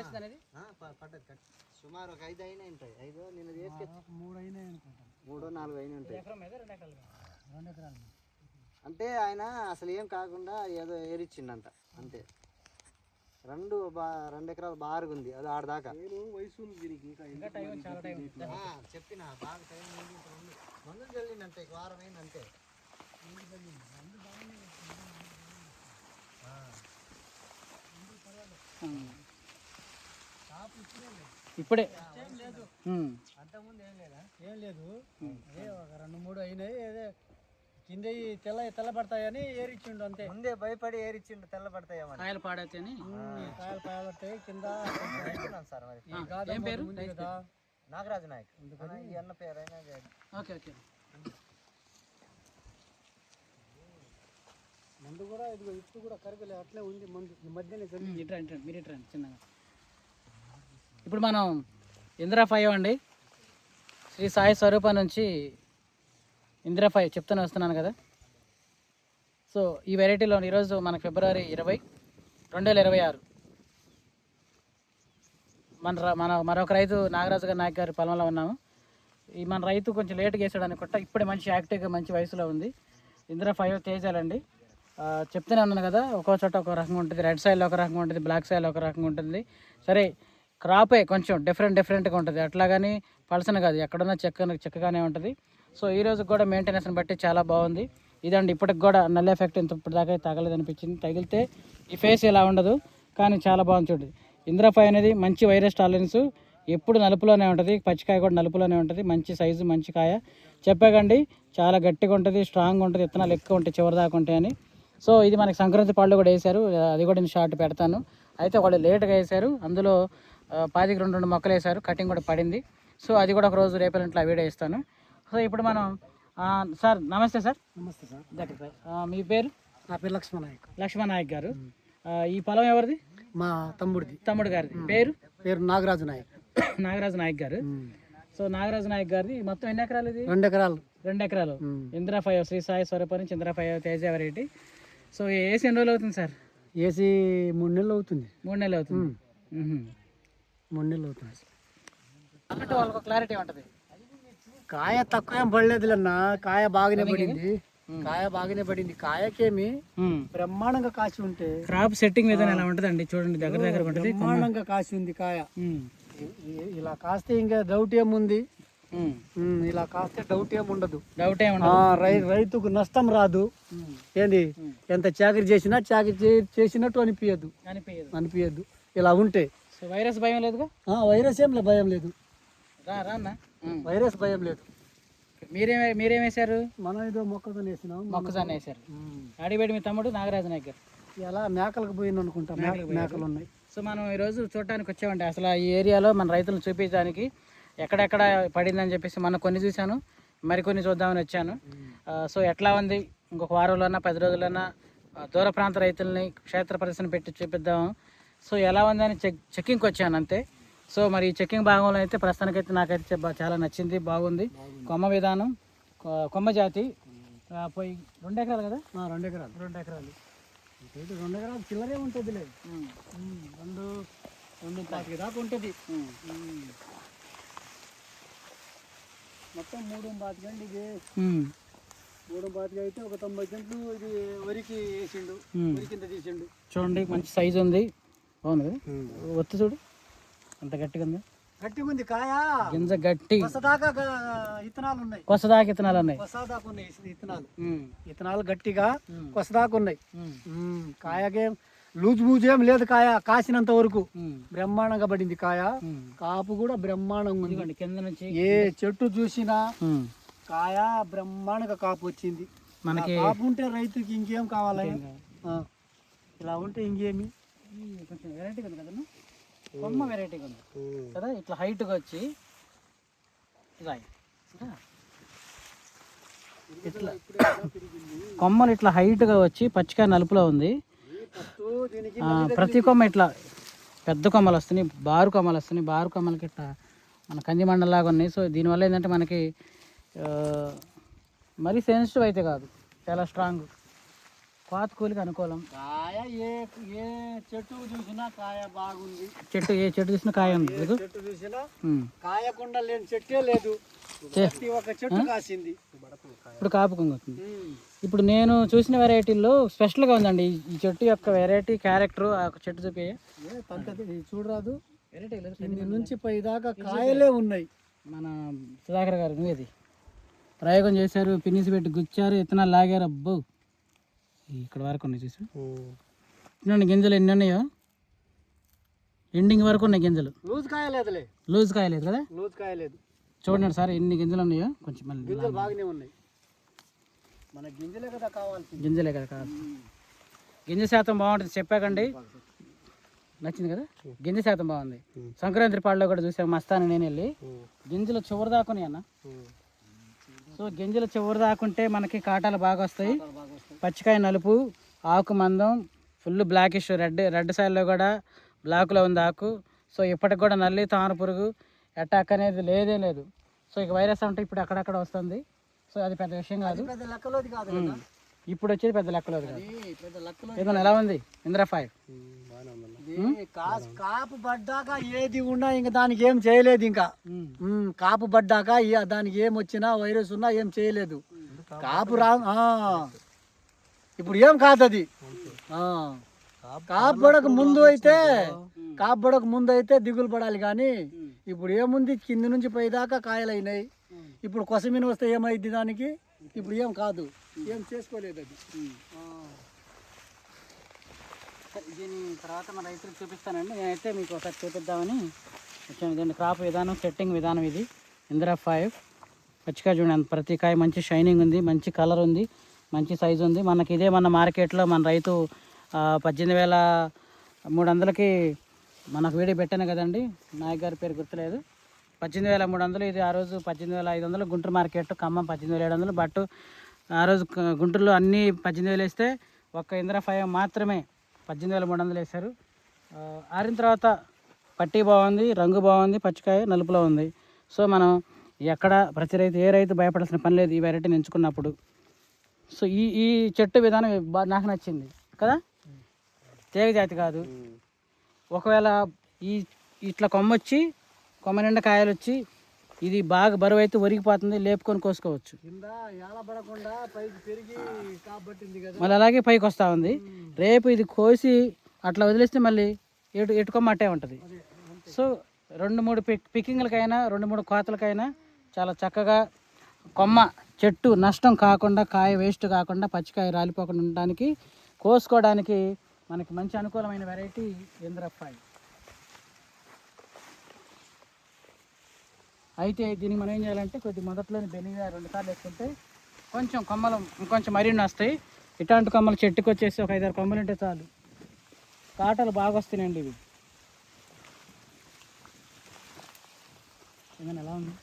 కట్టేస్తుంది అనేది పడ్డది సుమారు ఒక 5 అయినా ఉంటాయి. 5 నేను 3 అయినా అనుకుంటా, 3 4 అయినా ఉంటాయి. 2 ఎకరాలు అంటే ఆయన అసలు ఏం కాకుండా ఏదో ఏరిచ్చిండంట అంతే. 2 ఎకరాలు బాగా ఉంది అది ఆడదాకా. వయసు ఉంది దీనికి చెప్పిన బాగా టైం మందులు చల్లిందంటే వారం అయింది అంతే. ఇప్పుడే అంతకుముందు ఏం లేదు అదే ఒక 2 3 అయినాయి. అదే కింద తెల్లబడతాయని ఏరిచ్చిండు అంతే. ముందే భయపడి ఏరిచ్చిండు తెల్లబడతాయని. కాయలు పాడైతే కాయలు పాడతాయి కింద సార్. మరి ఏం పేరు? నాగరాజు నాయక్ ఈ అన్న పేరు అయినా. Okay okay. మందు కూడా ఇదిగో ఇప్పుడు కూడా కరగలే అట్లే ఉంది మందు. ఈ మధ్యనే మీరు ఇట్రండి చిన్నగా. ఇప్పుడు మనం ఇందిరా 5 అండి, శ్రీ సాయి స్వరూప నుంచి ఇందిరా 5 చెప్తూనే వస్తున్నాను కదా. సో ఈ వెరైటీలో ఈరోజు మనకు ఫిబ్రవరి 20, 2026 మరొక రైతు నాగరాజు గారి నాయక్ గారి పొలంలో ఉన్నాము. ఈ మన రైతు కొంచెం లేట్గా వేసాడు అనుకుంటా, ఇప్పుడే మంచి యాక్టివ్గా మంచి వయసులో ఉంది. ఇందిరా 5 తేజాలండి. చెప్తూనే ఉన్నాను కదా, ఒక్కో చోట ఒక రకంగా ఉంటుంది. రెడ్ సాయిల్ ఒక రకంగా ఉంటుంది, బ్లాక్ సాయిల్ ఒక రకంగా ఉంటుంది. సరే క్రాపే కొంచెం డిఫరెంట్గా ఉంటుంది, అట్లాగని పలసన కాదు, ఎక్కడున్నా చెక్కగానే ఉంటుంది. సో ఈరోజు కూడా మెయింటెనెన్స్ని బట్టి చాలా బాగుంది. ఇదండి ఇప్పటికి కూడా నల్ల ఎఫెక్ట్ ఇప్పటిదాకా తగలేదు అనిపించింది. తగిలితే ఈ ఫేస్ ఇలా ఉండదు, కానీ చాలా బాగుంది చూడండి. ఇందిరా 5 అనేది మంచి వైరస్ టాలరెన్స్, ఎప్పుడు నలుపులోనే ఉంటుంది. పచ్చికాయ కూడా నలుపులోనే ఉంటుంది. మంచి సైజు మంచి కాయ చెప్పాకండి, చాలా గట్టిగా ఉంటుంది, స్ట్రాంగ్ ఉంటుంది, విత్తనాలు ఎక్కువ ఉంటాయి, చివరి దాకా ఉంటాయని. సో ఇది మనకి సంక్రాంతి పళ్ళు కూడా వేశారు, అది కూడా నేను షార్ట్ పెడతాను. అయితే వాళ్ళు లేట్గా వేశారు, అందులో 10కి 2 మొక్కలు వేశారు, కటింగ్ కూడా పడింది. సో అది కూడా ఒక రోజు రేపటి వీడియో ఇస్తాను. సో ఇప్పుడు మనం సార్ నమస్తే సార్. నమస్తే సార్. దగ్గర సార్ మీ పేరు? నా పేరు లక్ష్మణ నాయక్. లక్ష్మణ నాయక్ గారు. ఈ పొలం ఎవరిది? మా తమ్ముడు గారిది. పేరు నాగరాజు నాయక్. నాగరాజు నాయక్ గారు. సో నాగరాజు నాయక్ గారిది మొత్తం ఎన్ని ఎకరాలు? ఇది 2 ఎకరాలు. 2 ఎకరాలు ఇందిరా 5 శ్రీ సాయి స్వరూప నుంచి Indira 5 Teja variety. So AC ఎన్ని రోజులు అవుతుంది సార్? ఏసీ 3 నెలలు అవుతుంది. 3 నెలలు అవుతుంది. 3 నెలలు అవుతుంది. అంటే వాళ్ళకు క్లారిటీ ఉంటుంది. కాయ తక్కువ ఏం పడలేదులన్నా, కాయ బాగానే పడింది. కాయకేమి బ్రహ్మాండంగా కాసి ఉంటే క్రాప్ సెట్టింగ్ విధానం ఎలా ఉంటుందండి చూడండి, దగ్గర ఉంటుంది, బ్రహ్మాండంగా కాసి ఉంది కాయ. ఇలా కాస్తే ఇంకా డౌట్ ఏముంది, ఇలా కాస్తే డౌట్ ఏముండదు. రైతుకు నష్టం రాదు. ఏంది ఎంత చాకరీ చేసినట్టు అనిపించదు ఇలా ఉంటే. వైరస్ భయం లేదు. వైరస్ ఏం భయం లేదు. వైరస్ భయం లేదు. మీరేం వేశారు? మనం ఏదో మొక్కజొన్న వేసినాం. మొక్కజొన్న వేశారు. అడిబెడి మీ తమ్ముడు నాగరాజు నాయక్ గారు ఇలా మేకలకు పోయింది అనుకుంటా. మేకలు ఉన్నాయి. సో మనం ఈరోజు చూడటానికి వచ్చామండి, అసలు ఈ ఏరియాలో మన రైతులను చూపించడానికి ఎక్కడెక్కడ పడిందని చెప్పేసి మనం కొన్ని చూశాను, మరికొన్ని చూద్దామని వచ్చాను. సో ఎట్లా ఉంది, ఇంకొక వారంలోనా 10 రోజులన్నా దూర ప్రాంత రైతుల్ని క్షేత్ర ప్రదర్శన పెట్టి చూపిద్దాము. సో ఎలా ఉందని చెక్కింగ్కి వచ్చాను అంతే. సో మరి ఈ చెక్కింగ్ భాగంలో అయితే ప్రస్తుతానికైతే నాకైతే చాలా నచ్చింది, బాగుంది. కొమ్మ విధానం, కొమ్మ జాతి. పోయి 2 ఎకరాలు కదా? 2 ఎకరాలు. 2 ఎకరాలు. 2 ఎకరాలు చిల్లరే ఉంటుంది. 2 దాకా ఉంటుంది. మొత్తం 3 గంటలు ఇది. 3 అయితే ఒక 90 గంటలు ఇది వరికి వేసిండు, వరి కింద తీసిండు. చూడండి మంచి సైజు ఉంది, బాగుంది. ఒత్తి చూడు అంత గట్టిగా ఉంది. గట్టిగా ఉంది కాయ, గింజ గట్టి. కొసదాకా ఇత్తనాలు ఉన్నాయి. కొసదాకా ఇత్తనాలు ఉన్నాయి. ఇత్తనాలు గట్టిగా కొసదాకా ఉన్నాయి. కాయకే లూజ్ ఏం లేదు. కాయ కాసినంత వరకు బ్రహ్మాండంగా పడింది కాయ. కాపు కూడా బ్రహ్మాండంగా ఉంది. కింద నుంచి ఏ చెట్టు చూసినా కాయ బ్రహ్మాండంగా కాపు వచ్చింది. మనకి కాపు ఉంటే రైతుకి ఇంకేం కావాలి? ఇలా ఉంటే ఇంకేమి. కొంచెం వెరైటీగా ఉంది కదా, కొమ్మ వెరైటీగా ఉంది కదా, ఇట్లా హైట్గా వచ్చి ఇట్లా కొమ్మలు ఇట్లా హైట్గా వచ్చి పచ్చికాయ నలుపులో ఉంది. ప్రతి కొమ్మ ఇట్లా పెద్ద కొమ్మలు వస్తున్నాయి, బారు కొమ్మలు వస్తున్నాయి. బారు కొమ్మలకి ఇట్లా మన కంది మండలాగా ఉన్నాయి. సో దీనివల్ల ఏంటంటే మనకి మరీ సెన్సిటివ్ అయితే కాదు, చాలా స్ట్రాంగ్. కోత కూలికి అనుకూలం. కాయ ఏ ఏ చెట్టు చూసినా కాయ బాగుంది. ఏ చెట్టు చూసినా కాయ ఉంది. చెట్టు చూసినా కాయకుండా లేని చెట్టే లేదు. ప్రతి ఒక్క చెట్టు కాసింది. ఇప్పుడు కాపు కొంగుతుంది. ఇప్పుడు నేను చూసిన వెరైటీల్లో స్పెషల్గా ఉందండి ఈ చెట్టు యొక్క వెరైటీ క్యారెక్టర్. ఆ చెట్టు చూపి చూడరాదు. వెరైటీ నుంచి పై దాకా కాయలే ఉన్నాయి. మన సుధాకర్ గారు నువ్వేది ప్రయోగం చేశారు, పిన్నిసి పెట్టి గుచ్చారు, విత్తనాలు లాగారు. అబ్బో ఇక్కడ వరకు ఉన్నాయి చూసి చూడండి గింజలు ఎన్ని ఉన్నాయో. ఎండింగ్ వరకు ఉన్నాయి గింజలు. లూజ్ కాయలేదులే. లూజ్ కాయలేదు కదా. లూజ్ కాయలేదు. చూడండి సార్ ఎన్ని గింజలు ఉన్నాయో. కొంచెం మళ్ళీ గింజలు బాగానే ఉన్నాయి. మన గింజలే కదా కావాల్సింది. గింజలే కదా కావాల్సింది. గింజ శాతం బాగుంటుంది చెప్పాకండి. నచ్చింది కదా. గింజ శాతం బాగుంది. సంక్రాంతి పాడులో కూడా చూసాం మస్తాను నేను వెళ్ళి. గింజలు చివరి దాకున్నాయి అన్న. సో గింజలు చివరి దాకుంటే మనకి కాటాలు బాగా వస్తాయి. పచ్చికాయ నలుపు, ఆకు మందం, ఫుల్ బ్లాకిష్ రెడ్ సైడ్లో కూడా బ్లాక్లో ఉంది ఆకు. సో ఇప్పటికి కూడా నల్లి తామర పురుగు అటాక్ అనేది లేదే లేదు. సో ఇక వైరస్ అంటే ఇప్పుడు అక్కడక్కడ వస్తుంది. సో అది పెద్ద విషయం కాదు. ఇప్పుడు వచ్చేది పెద్ద లెక్కలో కాదు. ఏదైనా ఎలా ఉంది ఇంద్రా 5? కాపు పడ్డాక ఏది ఉన్నా ఇంకా దానికి ఏం చేయలేదు. ఇంకా కాపు పడ్డాక దానికి ఏం వచ్చినా వైరస్ ఉన్నా ఏం చేయలేదు. కాపు ఇప్పుడు ఏం కాదు అది. కాపు పడక ముందు అయితే దిగులు పడాలి. కానీ ఇప్పుడు ఏముంది, కింది నుంచి పై దాకా కాయలు అయినాయి. ఇప్పుడు కొసమీన వస్తే ఏమైంది దానికి? ఇప్పుడు ఏం కాదు, ఏం చేసుకోలేదు అది. దీని తర్వాత మన రైతులకు చూపిస్తానండి. నేనైతే మీకు ఒకసారి చూపిద్దామని వచ్చాను. దీని క్రాప్ విధానం, సెట్టింగ్ విధానం ఇది ఇందిరా 5. పచ్చికాయ చూడండి, ప్రతి కాయ మంచి షైనింగ్ ఉంది, మంచి కలర్ ఉంది, మంచి సైజు ఉంది. మనకి ఇదే మన మార్కెట్లో మన రైతు 18,300కి మనకు వీడియో పెట్టాను కదండి. నాయక్ గారి పేరు గుర్తులేదు. 18,300 ఇది. ఆ రోజు 18,500 గుంటూరు మార్కెట్, ఖమ్మం 18,700. బట్ ఆ రోజు గుంటూరులో అన్నీ 18,000 వేస్తే ఒక్క ఇందిరా 5 మాత్రమే 18,300 వేశారు. ఆరిన తర్వాత పట్టీ బాగుంది, రంగు బాగుంది, పచ్చికాయ నలుపులో ఉంది. సో మనం ఎక్కడ ప్రతి రైతు ఏ రైతు భయపడాల్సిన పని లేదు ఈ వెరైటీని ఎంచుకున్నప్పుడు. సో ఈ చెట్టు విధానం నాకు నచ్చింది కదా. తీగ జాతి కాదు. ఒకవేళ ఇట్లా కొమ్మొచ్చి కొమ్మ నిండా కాయలు వచ్చి ఇది బాగా బరువు అయితే ఒరిగిపోతుంది, లేపుకొని కోసుకోవచ్చు. మళ్ళీ అలాగే పైకి వస్తూ ఉంది. రేపు ఇది కోసి అట్లా వదిలేస్తే మళ్ళీ ఎటుకొమ్మ అట్టే ఉంటుంది. సో 2-3 పికింగ్లకైనా 2-3 కోతలకైనా చాలా చక్కగా కొమ్మ చెట్టు నష్టం కాకుండా, కాయ వేస్ట్ కాకుండా, పచ్చికాయ రాలిపోకుండా ఉండడానికి, కోసుకోవడానికి మనకి మంచి అనుకూలమైన వెరైటీ ఇందిరా 5. అయితే దీనికి మనం ఏం చేయాలంటే కొద్ది మొదట్లోనే బెనిగా 2 సార్లు వేసుకుంటే కొంచెం కొమ్మలు ఇంకొంచెం మరిన్ని వస్తాయి. ఇట్లాంటి కొమ్మలు చెట్టుకు వచ్చేసి ఒక 5-6 కొమ్మలు ఉంటే చాలు. కాటలు బాగా వస్తున్నాయండి ఇవి. ఏమైనా ఎలా ఉంది?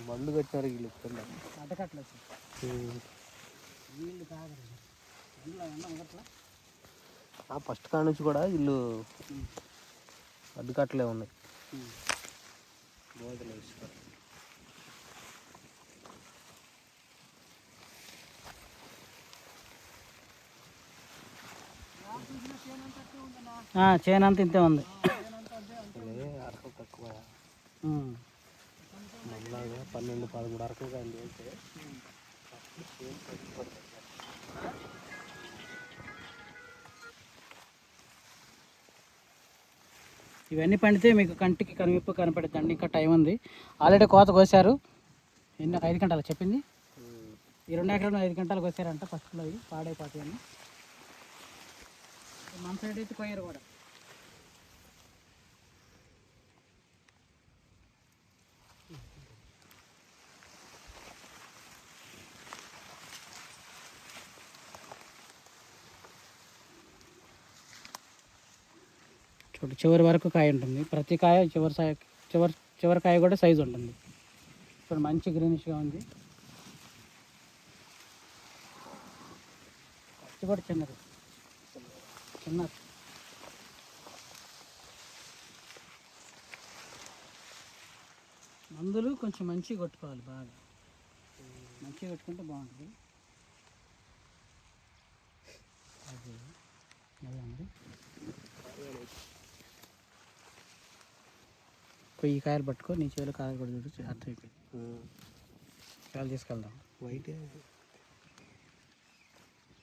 బండ్లు కట్టారు వీళ్ళు అడ్డకట్లేదు నీళ్ళు తాగరు. ఫస్ట్ కాడ నుంచి కూడా ఇల్లు అడ్డుకట్టలే ఉన్నాయి. చేనంత ఇంతే ఉంది. తక్కువ 12-13 అరకులు కానీ ఇవన్నీ పండితే మీకు కంటికి కనువిప్పు కనపడుతుంది. ఇంకా టైం ఉంది. ఆల్రెడీ కోత కోసారు. ఎన్ని 5 గంటలు చెప్పింది. ఈ 2 ఎకరాలు 5 గంటలు కోసారంట. ఫస్ట్లో ఇవి పాడైపోతాయి అని. మన సైడ్ అయితే కోయరు కూడా. చూడు చివరి వరకు కాయ ఉంటుంది. ప్రతి కాయ చివరి కాయ కూడా సైజు ఉంటుంది. ఇప్పుడు మంచి గ్రీనిష్గా ఉంది. ఇది కూడా చిన్నది. మందులు కొంచెం మంచిగా కొట్టుకోవాలి. బాగా మంచిగా కొట్టుకుంటే బాగుంటుంది. అదే అండి. ఈ కాయలు పట్టుకో, నీ చేలు కాయలు కూడా చూడు, అర్థమైపోయింది. కాయలు తీసుకెళ్దాం. వైట్